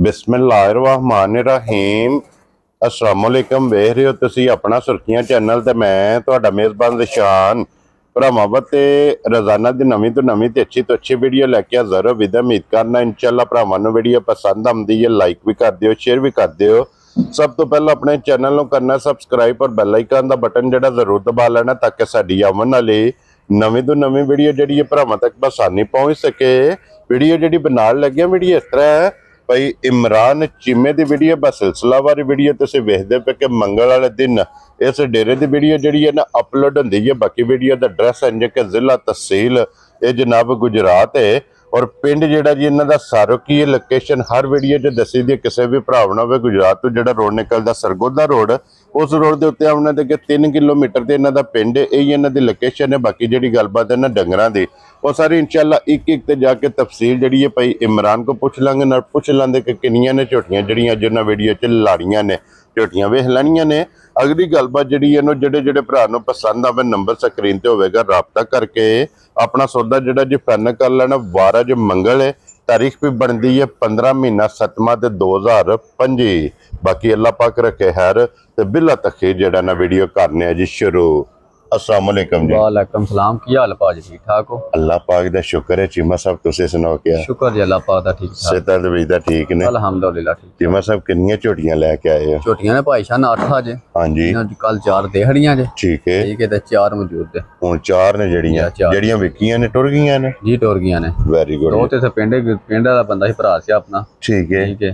बिस्मिल्लाहिर्रहमानिर्रहीम अस्सलाम वालेकुम। वेख रहे हो तुसी अपना सुर्खियां चैनल ते मैं तुहाडा मेज़बान निशान भरावां ते रोजाना दी नवीं तो नवीं ते अच्छी वीडियो लैके हाज़र विद उम्मीद करना इंशाअल्लाह भरावां नूं वीडियो पसंद आउंदी है। लाइक भी कर दिओ, शेयर भी कर दिओ। सब तो पहले अपने चैनल नूं करना सबसक्राइब और बैल आइकन दा बटन जिहड़ा जरूर दबा लेना ताकि साडी आवन वाली नवीं तो नवीं वीडियो जिहड़ी भरावां तक आसानी पहुंच सके। वीडियो जिहड़ी बनाण लगे वीडियो इस तरह है भाई इमरान चीमे की वीडियो सिलसिलावार वीडियो तुसीं वेखदे पे कि मंगल वाले दिन इस डेरे की वीडियो जिहड़ी है ना अपलोड होंदी है। बाकी वीडियो का एड्रैस है कि जिला तहसील ये जनाब गुजरात है और पिंड जिहड़ा जी इन्हां दा सारोकी लोकेशन हर वीडियो च दसी दी। किसी भी भरावना होवे गुजरात तो जिहड़ा रोड निकलदा सरगोदा रोड उस रोड के उत्ते आउणा ते 3 किलोमीटर ते इन्हां दा पिंड है। यही इन्हां दी लोकेशन है। बाकी जिहड़ी गलबात है ना डंगरां दी वो सारी इंशाअल्लाह एक ते जाके तफसील जिहड़ी है भाई इमरान को पूछ लांगे नाल पूछ लांदे कि किन्नियां ने झोटियां जिहड़ियां अज इन्हां वीडियो च लाड़ियां ने झोटियां वेख लैणियां ने। अगली गलबात जिहड़ी है जिहड़े भरा नूं पसंद आवे नंबर स्क्रीन ते होवेगा राबता करके अपना सौदा जिहड़ा जी फाइनल कर लेना। वार अज मंगल है, तारीख भी बनती है 15 महीना 7वां ते 2025। बाकी अल्लाह पाक रखे खैर ते बिला तखीर जिहड़ा ना वीडियो करने जी शुरू। अस्सलाम वालेकुम जी। वालेकुम सलाम। की हाल पाजी? ठीक ठाक हो? अल्लाह पाक दा शुक्र है। चीमा साहब तुसीं सुनाओ क्या? शुक्र जी अल्लाह पाक दा ठीक ठाक। सेहत तबीयत ठीक ने? अल्हम्दुलिल्लाह ठीक। चीमा साहब कितनियां झोटियां लेके आए हो? झोटियां ने भाई शान 8 अज। हाँ जी। कल 4 देहड़ियां जे। ठीक है ते 4 मौजूद है। हुण 4 ने जड़ियां विकियां ने टुर गईयां ने जी टुर गईयां ने। Very good. दो ते पिंड दा बंदा ही भरा सी अपना। ठीक है जी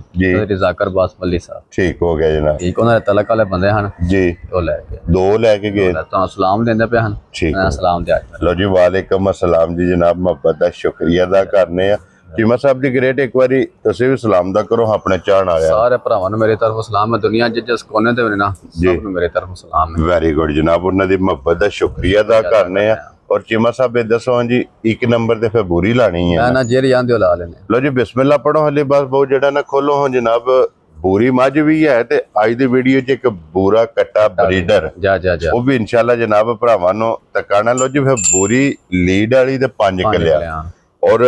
रजाकर बास मल्ली साहब। ठीक हो गया जनाब। ठीक उन्हां दे तलक वाले बंदे हन जी ओ लेके 2 लेके गए तो सलाम देंदे पे हन। ठीक है सलाम दे लो जी। वालेकुम अस्सलाम जी जनाब। मोहब्बत का शुक्रिया अदा करने आ। चीमा साहब दी ग्रेट एक बारी तुसीं भी सलाम दा करो अपने चाहण वाले सारे भरावां नूं मेरी तरफों सलाम है। दुनिया जिस कोने ते भी ना सब नूं मेरी तरफों सलाम है। वेरी गुड जनाब। उन्हां दी मोहब्बत का शुक्रिया अदा करने आ। और चीमा साहब ये दसो जी 1 नंबर ते फिर बुरी लानी है ना जेरी आंदे हो ला लेने। लो जी बिस्मिल्लाह पढ़ो हले बस बहुत जेड़ा ना खोलो हो जनाब। बूरी मझ भी है ते अज दी वीडियो च एक बूरा कट्टा ब्रीडर वो भी इंशाल्लाह जनाब भरावां नूं तकाना। लो जी फिर बूरी लीड वाली ते 5 कलिया और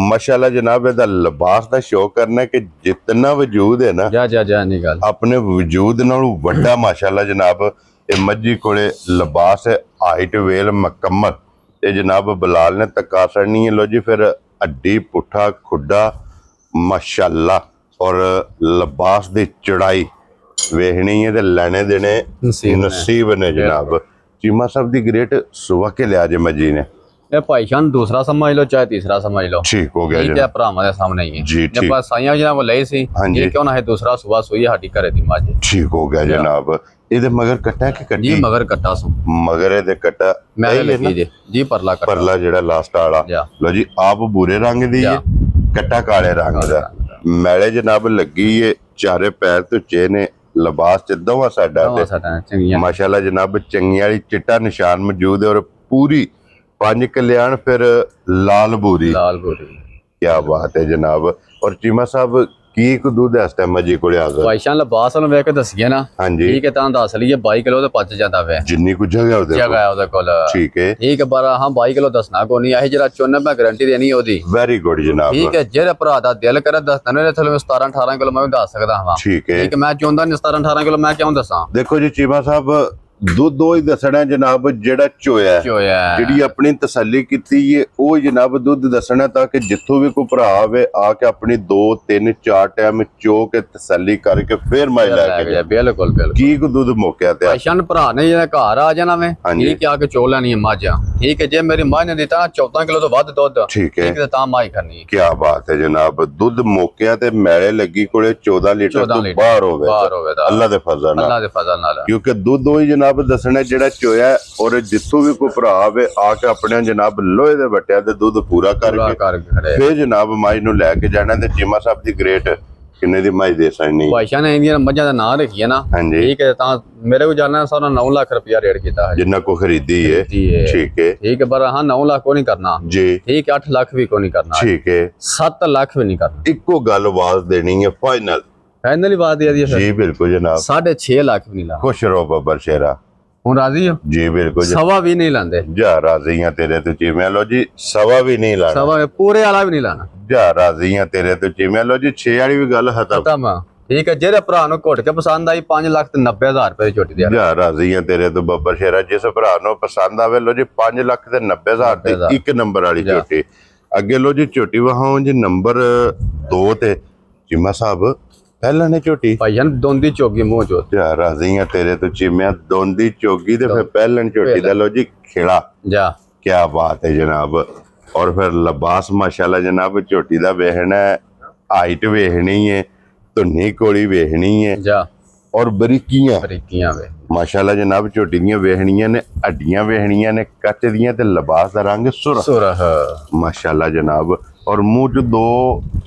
माशाल्लाह जनाब इहदा लिबास दा शो करना है कि जितना वजूद है ना अपने वजूद नालों वड्डा माशाल्लाह जनाब ये मज्जी कोले लिबास है। हाइट वेल मुकम्मल ते जनाब बलाल ने तका सड़नी है। लो जी फिर हड्डी पुट्ठा खुड्डा माशाल्लाह और लिबास दी चढ़ाई वेखनी है ते लैने देने नसीब ने जनाब। चीमा साहब दी ग्रेट सुबह के लिया जे मजी ने भाईशान दूसरा समझ लो चाहे तीसरा समझ लो। ठीक हो गया जी। भरावां दे सामने ही है जी ठीक। साइयां जनाब लई सी ये क्यों ना है दूसरा सुबह सोई साडी घरे दी मज। ठीक हो गया जनाब। इहदे मगर कट्टा कि कट्टी? जी मगर कट्टा सो मगर इहदे कट्टा मैं लगी जी परला जेड़ा लास्ट वाला। लो जी आप भूरे रंग दी है कट्टा काले रंग दा मैले जनाब लगी है। चारे पैर तो चे ने लिबास च दोवां साडा माशाल्लाह जनाब चंगी वाली चिट्टा निशान मौजूद है और पूरी 5 कल्याण फिर लाल बूरी क्या बात है जनाब। और चीमा साहब की को दूध है इस टाइम मजी कोले आ गया भाईशान लिबास नु वेख के दसिए ना। हां जी ठीक है तां दस लईए 22 किलो ते पच जांदा वे जिन्नी कुछ जगह है ओदे कोल। ठीक है पर हां 22 किलो दसना को नहीं है जरा चुन मैं गारंटी देनी ओदी। वेरी गुड जनाब। ठीक है जेरे भरा दा दिल करे दसना ने थले 17 18 किलो मैं दस सकदा हां। ठीक है मैं चुनदा नहीं 17 18 किलो मैं क्यों दसा। देखो जी चीमा साहब दुध दो ही दसना जनाब जेड़ा चोया जिहड़ी अपनी तसल्ली कीती है वो जनाब दुध दसना ताकि जिथों भी कोई भरा आवे आके अपनी 2 3 4 टाइम चो के तसल्ली करके फिर मैं लेके बिल्कुल की को दुध मौके ते भाईशान भरा ने जे घर आ जाना मैं ठीक आके चो लेनी है मझ। ठीक है जे मेरी मझ ने दिता 14 किलो तो वध दुध ठीक है ता माई करनी है। क्या बात है जनाब। दुध मौके ते मैले लगी कोले 14 लीटर तो बाहर होवे अल्लाह दे फजल नाल क्योंकि दुध ही जनाब दसना जेड़ा चोया और जिथों भी कोई भरा आवे आके अपने जनाब लोहे दे बट्टिया दे दूध पूरा करके फिर जनाब माई नूं लैके जाना ते चीमा साहब दी ग्रेट किन्ने दी माई दे सकनी भाईशान ने इंदियां मझां दा नाम रखिए ना। हां जी ठीक है तां मेरे को जाना सारा 9 लाख रुपया रेट कीता है जिन्ना को खरीदी है। ठीक है पर हां 9 लाख को नहीं करना जी। ठीक है 8 लाख भी को नहीं करना। ठीक है 7 लाख भी नहीं करना। इको गल आवाज देनी है फाइनल ही बात है जी बिल्कुल जनाब 6.5 लाख भी नहीं ला। खुश रहो बब्बर शेरा ਹੁਣ ਰਾਜ਼ੀ ਹੋ ਜੀ ਬਿਲकुल ਸਵਾ ਵੀ ਨਹੀਂ ਲਾਂਦੇ ਜਾ ਰਾਜ਼ੀ ਆ ਤੇਰੇ ਤੋਂ ਚੀਮਿਆਂ ਲੋ ਜੀ ਸਵਾ ਵੀ ਨਹੀਂ ਲਾਣਾ ਸਵਾ ਪੂਰੇ ਵਾਲਾ ਵੀ ਨਹੀਂ ਲਾਣਾ ਜਾ ਰਾਜ਼ੀ ਆ ਤੇਰੇ ਤੋਂ ਚੀਮਿਆਂ ਲੋ ਜੀ 6 ਵਾਲੀ ਵੀ ਗੱਲ ਖਤਮ ਠੀਕ ਹੈ ਜਿਹੜੇ ਭਰਾ ਨੂੰ ਘੁੱਟ ਕੇ ਪਸੰਦ ਆਈ 5,90,000 ਰੁਪਏ ਦੀ ਝੋਟੀ ਦੇ ਜਾ ਰਾਜ਼ੀ ਆ ਤੇਰੇ ਤੋਂ ਬੱਬਰ ਸ਼ੇਰਾ ਜਿਸ ਭਰਾ ਨੂੰ ਪਸੰਦ ਆਵੇ ਲੋ ਜੀ 5,90,000 ਦੀ ਇੱਕ ਨੰਬਰ ਵਾਲੀ ਝੋਟੀ ਅੱਗੇ ਲੋ ਜੀ ਝੋਟੀ ਵਹਾਉਂ ਜੀ ਨੰਬਰ 2 ਤੇ ਚੀਮਾ ਸਾਹਿਬ ਪਹਿਲਾਂ ਨੇ ਝੋਟੀ ਭਾਈ ਜਾਨ ਦੋਂਦੀ ਚੋਗੀ ਮੂੰਹ ਚੋ ਜਾ ਰਾਜ਼ੀ ਆ ਤੇਰੇ ਤੋਂ ਚੀਮਿਆਂ ਦੋਂਦੀ ਚੋਗੀ ਤੇ ਫਿਰ ਪਹਿਲਾਂ ਝੋਟੀ ਦਾ ਲੋ ਜੀ ਖੇੜਾ ਜਾ ਕੀ ਬਾਤ ਹੈ ਜਨਾਬ और फिर लिबास माशाल्लाह जनाब झोटी दा वेखना है हाइट वेखनी है धुन्नी कोली वेखनी है जा और बरीकियां वे माशाल्लाह जनाब झोटी दियां वेखनियां ने हड्डियां वेखनियां ने कच दियां ते लिबास दा रंग सुरख माशाल्लाह जनाब और मुंह च दो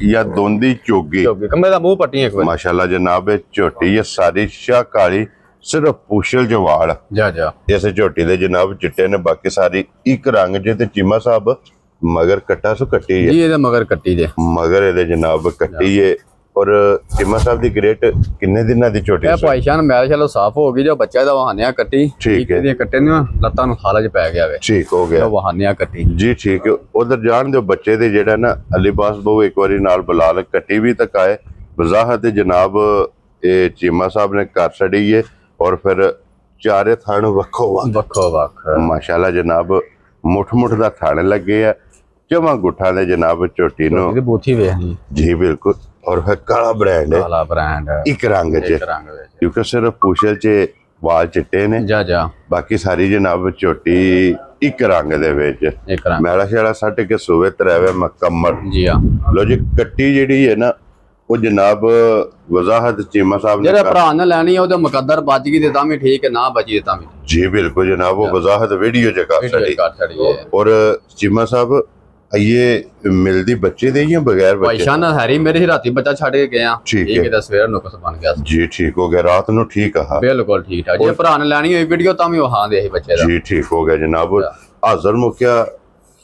या दोंदी चोगी कमरे दा मुंह पट्टी एक बार माशाल्लाह जनाब झोटी ये सारी शाह काली सिर्फ पूछल जवाल जा इस झोटी दे जनाब चिट्टे ने बाकी सारी एक रंग जे ते चीमा साहब मगर कट्टा सो कट्टी है जी ये मगर कट्टी दे मगर ये जनाब कट्टी है और चीमा साहब दी ग्रेट किन्ने दिना दी छोटी है भाईशान मैल चलो साफ हो गई जो बच्चा दा वहानिया कट्टी ठीक है कट्टे ने लत्तां नु खाला च पै गया वे ठीक हो गया वहानिया कट्टी जी ठीक है उधर जान दो बच्चे दे जेड़ा ना अलीबास बहु एक बारी नाल बुला ले कट्टी भी तक आए वजाहत जनाब ये चीमा साहब ने कर छड़ी है और फिर चारे थान वखो वख माशाल्लाह जनाब मुठ दा थाने लगे है जमा गुठा ने जनाब चोटी नो बूथी वेखनी जी बिल्कुल और फिर काला ब्रांड है एक रंग च क्योंकि सिर्फ पूछल च वाल चिट्टे ने जा बाकी सारी जनाब चोटी एक रंग दे विच मैला शेला सट के सूवे त्रैवे मुकम्मल जी हां लो जी कट्टी जेडी है ना वो जनाब वजाहत चीमा साहब ने जेड़ा भरा ने लेनी है ओदे मुकद्दर बच गई ते तां भी ठीक है ना बची तां भी जी बिल्कुल जनाब वो वजाहत वीडियो च कर छड़ी और चीमा साहब ये मिलदी बच्चे दे या बगैर बच्चे भाईशान हैरी मेरे ही राती बच्चा छड़ के गया ठीक है ते सवेर नुकस बन गया जी ठीक हो गया रात नु ठीक कहा बिल्कुल ठीक ठाक जे भरा ने लेनी है वीडियो तां भी वहां दे ही बच्चे दा जी ठीक हो गया जनाब हाजिर मुक्या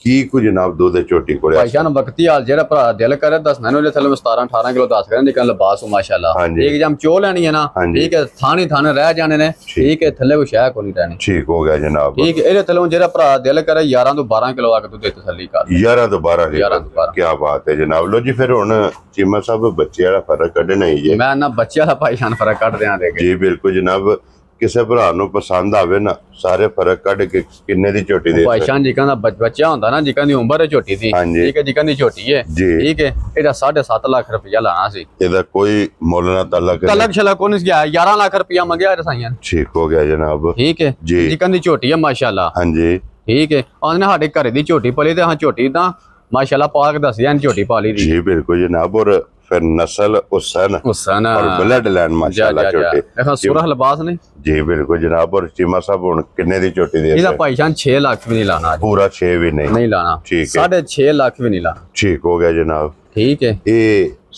की को जनाब दूध चोटी को भाईशान वक्ती हाल जेड़ा भरा दिल करे दसना नु थले 17-18 किलो दस करे निकल लिबास माशाल्लाह एक जम चो लेनी है ना ठीक है थानी थाने रह जाने ने ठीक है थले को शह को नहीं रहनी ठीक हो गया जनाब ठीक है एदे थलों जेड़ा भरा दिल करे 11 तो 12 किलो आके दूध तसल्ली कर 11 तो 12 क्या बात है जनाब लो जी फिर हुन चीमा साहब बच्चे वाला फर्क कढना ही है मैं ना बच्चे वाला भाईशान फर्क कढ दें देगे जी बिल्कुल जनाब किसी भरा नु पसंद आवे ना सारे फर्क कढ के किन्ने दी छोटी दे भाईशान जिकां दा बच्चा हुंदा ना जिकां दी उम्र है छोटी दी ठीक है जिकां दी छोटी है ठीक है एदा 7.5 लाख रुपया लाना सी एदा कोई मोल ना तलक छला कोन गया 11 लाख रुपया मंगया रसाइयां ठीक हो गया जनाब ठीक है जिकां दी छोटी है माशाल्लाह हां जी ठीक है आने साडे घरे दी छोटी पली ते हां छोटी दा माशाल्लाह पाक दसिया छोटी पाली दी जी बिल्कुल जनाब और फिर नस्ल हुसैन और ब्लड लाइन माशाल्लाह छोटी देखा सुरख लिबास ने जी बिल्कुल जनाब और चीमा साहब हुन किन्ने दी छोटी दे इदा भाईजान 6 लाख भी नहीं लाना पूरा 6 भी नहीं लाना ठीक है 6.5 लाख भी नहीं लाना ठीक हो गया जनाब ठीक है ये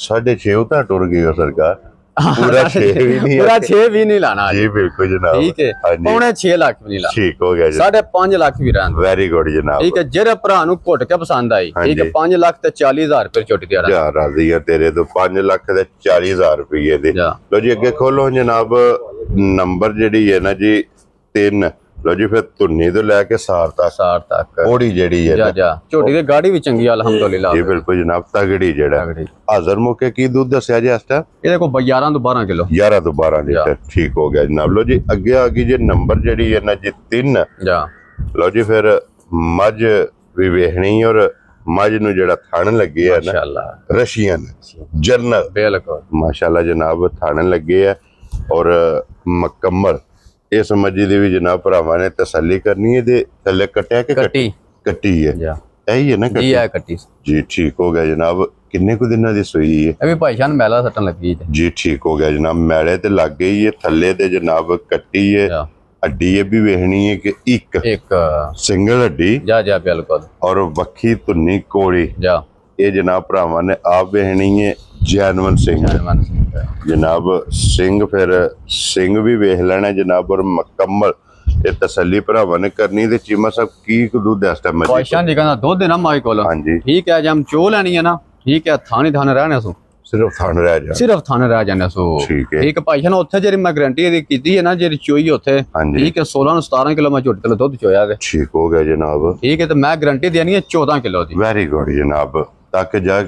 6.5 उता टुर गई हो सरकार पूरा 6 भी नहीं लाना जी बिल्कुल जनाब ठीक है 6.5 लाख भी नहीं लाना ठीक हो गया 5.5 लाख भी रहन वेरी गुड जनाब ठीक है जेरे भरा नु घुट के पसंद आई ठीक है 5 लाख ते 40,000 रुपए छोटी दिया जा राजी है तेरे तो 5 लाख ते 40,000 रुपए दे लो जी अगे खोलो जनाब नंबर जेडी है ना जी 3 लो जी फिर धुन्नी तो लैके सार तक ओड़ी जेडी है जा छोटी दे गाड़ी भी चंगी अल्हम्दुलिल्लाह जी बिल्कुल जनाब तगड़ी जेड़ा हाजिर मौके की दूध दसया जी इस टाइम ਇਹਦੇ ਕੋ 11 ਤੋਂ 12 ਕਿਲੋ 11 ਤੋਂ 12 ਲੀਟਰ ਠੀਕ ਹੋ ਗਿਆ ਜਨਾਬ ਲੋ ਜੀ ਅੱਗੇ ਆ ਗਈ ਜੇ ਨੰਬਰ ਜਿਹੜੀ ਹੈ ਨਾ ਜੀ 3 ਜਾ ਲੋ ਜੀ ਫਿਰ ਮੱਝ ਵੀ ਵੇਖਣੀ ਔਰ ਮੱਝ ਨੂੰ ਜਿਹੜਾ ਥਣ ਲੱਗੇ ਆ ਨਾ ਮਾਸ਼ਾਅੱਲਾ ਰਸ਼ੀਅਨ ਜਰਨਲ ਬਿਲਕੁਲ ਮਾਸ਼ਾਅੱਲਾ ਜਨਾਬ ਥਣ ਲੱਗੇ ਆ ਔਰ ਮੁਕੰਮਲ ਇਸ ਮੱਝੀ ਦੀ ਵੀ ਜਨਾਬ ਭਰਾਵਾਂ ਨੇ ਤਸੱਲੀ ਕਰਨੀ ਹੈ ਤੇ ਥੱਲੇ ਕੱਟਿਆ ਕਿ ਕੱਟੀ ਹੈ ਇਹੀ ਹੈ ਨਾ ਜੀ ਆ ਕੱਟੀ ਜੀ ਠੀਕ ਹੋ ਗਿਆ ਜਨਾਬ ਕਿੰਨੇ ਕੁ ਦਿਨਾਂ ਦੀ ਸੂਈ ਹੈ ਇਹ ਵੀ ਭਾਈਜਾਨ ਮੈਲਾ ਸੱਟਣ ਲੱਗੀ ਜੀ ਠੀਕ ਹੋ ਗਿਆ ਜਨਾਬ ਮੈਲੇ ਤੇ ਲੱਗ ਗਈ ਹੈ ਥੱਲੇ ਤੇ ਜਨਾਬ ਕੱਟੀ ਹੈ हड्डी ये भी वेखनी है कि एक सिंगल हड्डी जा बिल्कुल और वक्खी धुन्नी कोड़ी जा ये जनाब भरावां ने आप वेखनी है जैनवन सिंह जनाब सिंह फिर सिंह भी वेख लेना जनाब और मुकम्मल ये तसल्ली भरावां ने करनी ते चीमा साहब की दूध इस टाइम भाईशान जी कहना दूध देना माई कोल हां जी ठीक है जब चो लेनी है ना ठीक है थाने रहने सो ਸਿਰਫ ਥਣ ਰਹਿ ਜਾ ਸਿਰਫ ਥਣ ਰਹਿ ਜਾਂਦੇ ਸੋ ਠੀਕ ਹੈ ਇੱਕ ਭਾਈ ਨੂੰ ਉੱਥੇ ਜਿਹੜੀ ਮੈਂ ਗਾਰੰਟੀ ਇਹਦੀ ਕੀਤੀ ਹੈ ਨਾ ਜਿਹੜੀ ਚੋਈ ਉੱਥੇ ਠੀਕ ਹੈ 16 ਨੂੰ 17 ਕਿਲੋ ਮੈਂ ਝੋਟੀ ਤੋਂ ਦੁੱਧ ਚੋਇਆ ਤੇ ਠੀਕ ਹੋ ਗਿਆ ਜਨਾਬ ਠੀਕ ਹੈ ਤੇ ਮੈਂ ਗਾਰੰਟੀ ਦੇਣੀ ਹੈ 14 ਕਿਲੋ ਦੀ ਵੈਰੀ ਗੁੱਡ ਜਨਾਬ ਤੱਕ ਜਾ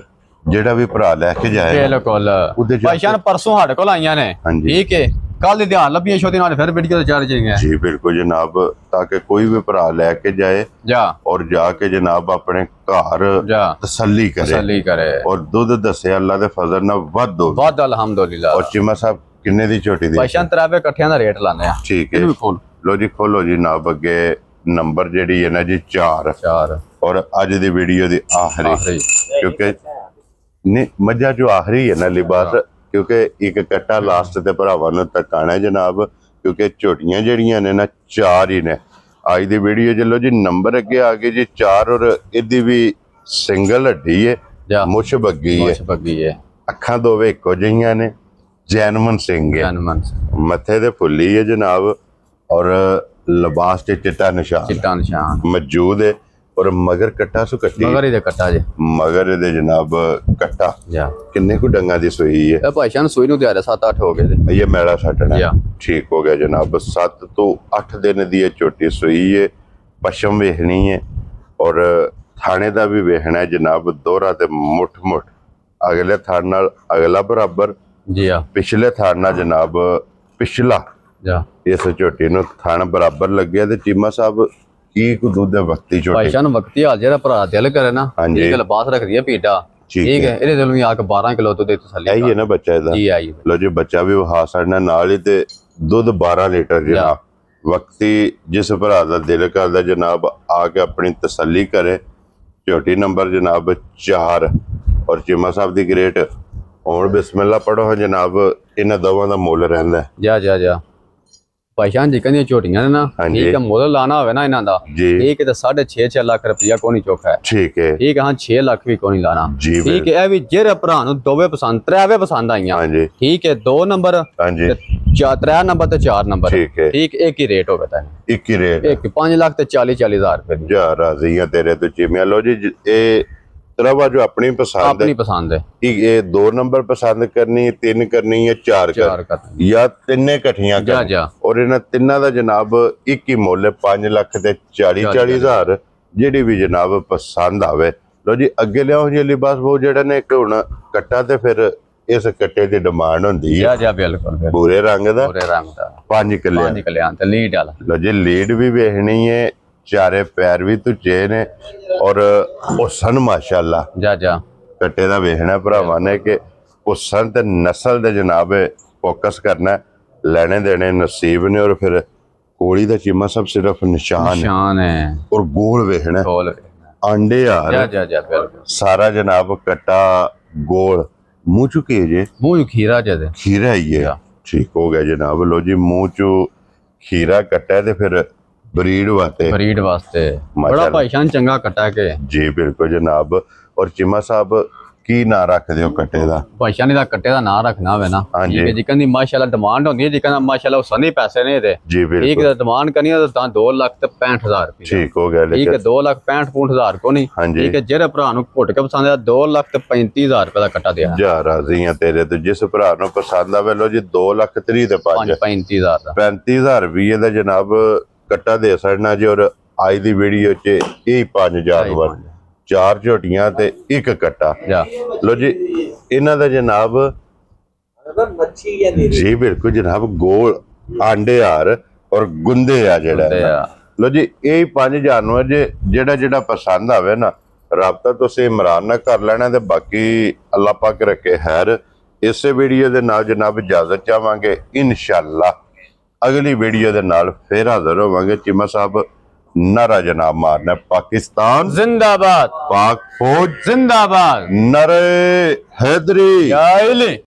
ਜਿਹੜਾ ਵੀ ਭਰਾ ਲੈ ਕੇ ਜਾਏ ਬਿਲਕੁਲ ਭਾਈ ਜਾਨ ਪਰਸੋਂ ਸਾਡੇ ਕੋਲ ਆਈਆਂ ਨੇ ਠੀਕ ਹੈ ਕੱਲ ਦੀ ਧਿਆਨ ਲੱਭੀਆਂ ਛੋਟੀ ਨਾਲ ਫਿਰ ਵੀਡੀਓ ਤੇ ਚਾਰ ਜਾਈਆਂ ਜੀ ਬਿਲਕੁਲ ਜਨਾਬ ਤਾਂ ਕਿ ਕੋਈ ਵੀ ਭਰਾ ਲੈ ਕੇ ਜਾਏ ਔਰ ਜਾ ਕੇ ਜਨਾਬ ਆਪਣੇ ਘਰ ਤਸੱਲੀ ਕਰੇ ਔਰ ਦੁੱਧ ਦੱਸੇ ਅੱਲਾ ਦੇ ਫਜ਼ਲ ਨਾਲ ਵੱਧ ਅਲਹਮਦੁਲਿਲਾ ਔਰ ਚੀਮਾ ਸਾਹਿਬ ਕਿੰਨੇ ਦੀ ਝੋਟੀ ਦੀ ਭਾਈਸ਼ਾਨ ਤਰਾਵੇ ਇਕੱਠਿਆਂ ਦਾ ਰੇਟ ਲਾਣੇ ਆ ਠੀਕ ਹੈ ਲੋ ਜੀ ਖੋਲੋ ਜੀ ਜਨਾਬ ਅੱਗੇ ਨੰਬਰ ਜਿਹੜੀ ਹੈ ਨਾ ਜੀ 4 ਔਰ ਅੱਜ ਦੀ ਵੀਡੀਓ ਦੀ ਆਖਰੀ ਕਿਉਂਕਿ ਮੱਝਾਂ ਚੋਂ ਆਖਰੀ ਹੈ ਨਾ ਲਿਬਾਸ ਕਿਉਂਕਿ ਇੱਕ ਕੱਟਾ ਲਾਸਟ ਤੇ ਭਰਾਵਾਂ ਨੂੰ ਤਕਾਣਾ ਜਨਾਬ ਕਿਉਂਕਿ ਝੋਟੀਆਂ ਜਿਹੜੀਆਂ ਨੇ ਨਾ 4 ਹੀ ਨੇ ਅੱਜ ਦੀ ਵੀਡੀਓ ਚਲੋ ਜੀ ਨੰਬਰ ਅੱਗੇ ਆ ਗਏ ਜੀ 4 ਔਰ ਇਹਦੀ ਵੀ ਸਿੰਗਲ ਹੱਡੀ ਹੈ ਮੁੱਛ ਬੱਗੀ ਹੈ ਅੱਖਾਂ ਦੋਵੇਂ ਇੱਕੋ ਜਿਹੀਆਂ ਨੇ ਜੈਨਮਨ ਸਿੰਘ ਹੈ ਮੱਥੇ ਤੇ ਫੁੱਲੀ ਹੈ ਜਨਾਬ ਔਰ ਲਿਬਾਸ ਤੇ ਚਿੱਟਾ ਨਿਸ਼ਾਨ ਮੌਜੂਦ ਹੈ ਔਰ ਮਗਰ ਕੱਟਾ ਸੋ ਕੱਟੀ ਮਗਰ ਇਹਦੇ ਕੱਟਾ ਜੇ ਮਗਰ ਇਹਦੇ ਜਨਾਬ ਕੱਟਾ ਕਿੰਨੇ ਕੁ ਡੰਗਾ ਦੀ ਸੂਈ ਹੈ ਇਹ ਭਾਈ ਜਾਨ ਸੂਈ ਨੂੰ ਦਿਹਾੜੇ 7-8 ਹੋ ਗਏ ਤੇ ਇਹ ਮੈਲਾ ਛੱਡਣਾ ਠੀਕ ਹੋ ਗਿਆ ਜਨਾਬ 7 ਤੋਂ 8 ਦਿਨ ਦੀ ਇਹ ਝੋਟੀ ਸੂਈ ਹੈ ਪਸ਼ਮ ਵੇਖਣੀ ਹੈ ਔਰ ਥਾਣੇ ਦਾ ਵੀ ਵੇਖਣਾ ਹੈ ਜਨਾਬ ਦੋਹਰਾ ਤੇ ਮੁੱਠ ਅਗਲੇ ਥਾਣ ਨਾਲ ਅਗਲਾ ਬਰਾਬਰ ਪਿਛਲੇ ਥਾਣ ਨਾਲ ਜਨਾਬ ਪਿਛਲਾ ਇਸ ਝੋਟੀ ਨੂੰ ਥਾਣ ਬਰਾਬਰ ਲੱਗਿਆ ਤੇ ਚੀਮਾ ਸਾਹਿਬ ਕੀ ਕੋ ਦੁੱਧ ਹੈ ਵਕਤੀ ਝੋਟੀ ਭਾਈ ਜਾਨ ਵਕਤੀ ਹਾਲ ਜਿਹੜਾ ਭਰਾ ਦਿਲ ਕਰੇ ਨਾ ਇਹ ਗੱਲ ਬਾਤ ਰੱਖਦੀ ਹੈ ਪੀਟਾ ਠੀਕ ਹੈ ਇਹਦੇ ਦਿਲ ਵੀ ਆ ਕੇ 12 ਕਿਲੋ ਦੁੱਧ ਦੇ ਤਸੱਲੀ ਆਈ ਹੈ ਨਾ ਬੱਚਾ ਇਹਦਾ ਜੀ ਆਈ ਲੋ ਜੀ ਬੱਚਾ ਵੀ ਵਹਾ ਸਾਡਾ ਨਾਲ ਹੀ ਤੇ ਦੁੱਧ 12 ਲੀਟਰ ਜਨਾਬ ਵਕਤੀ ਜਿਸ ਭਰਾ ਦਾ ਦਿਲ ਕਰਦਾ ਜਨਾਬ ਆ ਕੇ ਆਪਣੀ ਤਸੱਲੀ ਕਰੇ ਝੋਟੀ ਨੰਬਰ ਜਨਾਬ 4 ਔਰ ਚੀਮਾ ਸਾਹਿਬ ਦੀ ਗ੍ਰੇਟ ਹੁਣ ਬਿਸਮਿਲ੍ਲਾ ਪੜੋ ਜਨਾਬ ਇਹਨਾਂ ਦੋਵਾਂ ਦਾ ਮੁੱਲ ਰਹਿੰਦਾ ਜਾ ਭਾਈ ਜਾਨ ਜੀ ਕਹਿੰਦੀਆਂ ਝੋਟੀਆਂ ਨੇ ਨਾ ਠੀਕ ਹੈ ਮੁੱਲ ਲਾਣਾ ਹੋਵੇ ਨਾ ਇਹਨਾਂ ਦਾ ਠੀਕ ਹੈ ਤੇ 6.5 ਲੱਖ ਰੁਪਇਆ ਕੋਈ ਨਹੀਂ ਚੋਖਾ ਹੈ ਠੀਕ ਹੈ 6 ਲੱਖ ਵੀ ਕੋਈ ਨਹੀਂ ਲਾਣਾ ਠੀਕ ਹੈ ਇਹ ਵੀ ਜਿਹੜੇ ਭਰਾ ਨੂੰ ਦੋਵੇਂ ਪਸੰਦ ਤਰਾਵੇ ਪਸੰਦ ਆਈਆਂ ਠੀਕ ਹੈ 2 ਨੰਬਰ ਤੇ 3 ਨੰਬਰ ਤੇ 4 ਨੰਬਰ ਠੀਕ ਇੱਕ ਹੀ ਰੇਟ ਹੋਵੇ ਤਾਂ ਇੱਕ ਹੀ ਰੇਟ ਇੱਕ 5 ਲੱਖ ਤੇ 40 ਹਜ਼ਾਰ ਰੁਪਏ ਦੀ ਜਾ ਰਾਜ਼ੀ ਆ ਤੇਰੇ ਤੋਂ ਚੀਮਿਆ ਲੋ ਜੀ ਇਹ ਤਰ੍ਹਾਂ ਜੋ ਆਪਣੀ ਪਸੰਦ ਹੈ ਇਹ 2 ਨੰਬਰ ਪਸੰਦ ਕਰਨੀ 3 ਕਰਨੀ ਹੈ 4 ਕਰਨੀ ਜਾਂ ਤਿੰਨੇ ਇਕੱਠੀਆਂ ਔਰ ਇਹਨਾਂ ਤਿੰਨਾਂ ਦਾ ਜਨਾਬ ਇੱਕ ਹੀ ਮੁੱਲ ਹੈ 5 ਲੱਖ ਤੇ 40 ਹਜ਼ਾਰ ਜਿਹੜੀ ਵੀ ਜਨਾਬ ਪਸੰਦ ਆਵੇ ਲੋ ਜੀ ਅੱਗੇ ਲਿਆਓ ਜੀ ਲਿਬਾਸ ਬਹੁਤ ਜਿਹੜਾ ਨੇ ਇੱਕ ਹੁਣ ਕੱਟਾ ਤੇ ਫਿਰ ਇਸ ਕੱਟੇ ਦੀ ਡਿਮਾਂਡ ਹੁੰਦੀ ਹੈ ਬਿਲਕੁਲ ਭੂਰੇ ਰੰਗ ਦਾ 5 ਕਿੱਲਿਆਂ ਤੇ ਲੀਡ ਵਾਲਾ ਲੋ ਜੀ ਲੀਡ ਵੀ ਵੇਖਣੀ ਹੈ ਚਾਰੇ ਪੈਰ ਵੀ ਤੁਝੇ ਨੇ ਔਰ ਹੁਸਨ ਮਾਸ਼ਾਅੱਲਾ ਕੱਟੇ ਦਾ ਵੇਖਣਾ ਭਰਾਵਾਂ ਨੇ ਕਿ ਹੁਸਨ ਤੇ ਨਸਲ ਦੇ ਜਨਾਬ ਫੋਕਸ ਕਰਨਾ ਲੈਣੇ ਦੇਣੇ ਨਸੀਬ ਨੇ ਔਰ ਫਿਰ ਕੋਲੀ ਦਾ ਚੀਮਾ ਸਭ ਸਿਰਫ ਨਿਸ਼ਾਨ ਹੈ ਔਰ ਗੋਲ ਵੇਖਣਾ ਆਂਡੇ ਯਾਰ ਸਾਰਾ ਜਨਾਬ ਕੱਟਾ ਗੋਲ ਮੂੰਹ ਚੁਕੇ ਜੇ ਮੂੰਹ ਖੀਰਾ ਹੀ ਹੈ ਠੀਕ ਹੋ ਗਿਆ ਜਨਾਬ ਲੋ ਜੀ ਮੂੰਹ ਚੋਂ ਖੀਰਾ ਕੱਟਾ ਤੇ ਫਿਰ ਬਰੀਡ ਵਾਸਤੇ ਬੜਾ ਭਾਈਸ਼ਾਨ ਚੰਗਾ ਕੱਟਾ ਕੇ ਜੀ ਬਿਲਕੁਲ ਜਨਾਬ ਔਰ ਚੀਮਾ ਸਾਹਿਬ ਕੀ ਨਾਂ ਰੱਖਦੇ ਹੋ ਕੱਟੇ ਦਾ ਭਾਈਸ਼ਾਨੀ ਦਾ ਕੱਟੇ ਦਾ ਨਾਂ ਰੱਖਣਾ ਹੋਵੇ ਨਾ ਠੀਕ ਹੈ ਜਿਕਨ ਦੀ ਮਾਸ਼ਾਅੱਲਾ ਡਿਮਾਂਡ ਹੁੰਦੀ ਹੈ ਜਿਕਨ ਦਾ ਮਾਸ਼ਾਅੱਲਾ ਸੰਨੀ ਪੈਸੇ ਨੇ ਇਹਦੇ ਜੀ ਬਿਲਕੁਲ ਠੀਕ ਹੈ ਡਿਮਾਂਡ ਕਰਨੀ ਹੈ ਤਾਂ 2 ਲੱਖ ਤੇ 65,000 ਰੁਪਏ ਠੀਕ ਹੋ ਗਿਆ ਠੀਕ ਹੈ 2 ਲੱਖ 65,000 ਕੋ ਨਹੀਂ ਠੀਕ ਹੈ ਜਿਹੜੇ ਭਰਾ ਨੂੰ ਘੁੱਟ ਕੇ ਪਸੰਦ ਆ 2 ਲੱਖ ਤੇ 35,000 ਰੁਪਏ ਦਾ ਕੱਟਾ ਦਿਆ ਜਾ ਰਾਜ਼ੀ ਆ ਤੇਰੇ ਤੋਂ ਜਿਸ ਭਰਾ ਨੂੰ ਪਸੰਦ ਆਵੇ ਲੋ ਜੀ 2 ਲੱਖ 30 ਤੇ 35,000 ਦਾ 35,000 ਰੁਪਏ ਦਾ ਜਨਾਬ ਕੱਟਾ ਦੇ ਸਕਣਾ ਜੀ ਔਰ ਅੱਜ ਦੀ ਵੀਡੀਓ 'ਚ ਇਹ 5 ਜਾਨਵਰ 4 ਝੋਟੀਆਂ ਤੇ ਇੱਕ ਕੱਟਾ ਲੋ ਜੀ ਇਹਨਾਂ ਦਾ ਜਨਾਬ ਜੀ ਬਿਲਕੁਲ ਜਨਾਬ ਗੋਲ ਆਂਡੇ ਹਾਰ ਔਰ ਗੁੰਦੇ ਆ ਜਿਹੜਾ ਲੋ ਜੀ ਇਹ 5 ਜਾਨਵਰ ਜਿਹੜਾ ਪਸੰਦ ਆਵੇ ਨਾ ਰਾਬਤਾ ਤੁਸੀਂ ਇਮਰਾਨ ਨਾਲ ਕਰ ਲੈਣਾ ਤੇ ਬਾਕੀ ਅੱਲਾਹ ਪਾਕ ਰੱਖੇ ਖੈਰ ਇਸੇ ਵੀਡੀਓ ਦੇ ਨਾਲ ਜਨਾਬ ਇਜਾਜ਼ਤ ਚਾਹਾਂਗੇ ਇਨਸ਼ਾਅੱਲਾ ਅਗਲੀ ਵੀਡੀਓ ਦੇ ਨਾਲ ਫੇਰ ਹਾਜ਼ਰ ਹੋਵਾਂਗੇ ਚੀਮਾ ਸਾਹਿਬ नारा जनाब मारना पाकिस्तान जिंदाबाद पाक फौज जिंदाबाद नारे हैदरी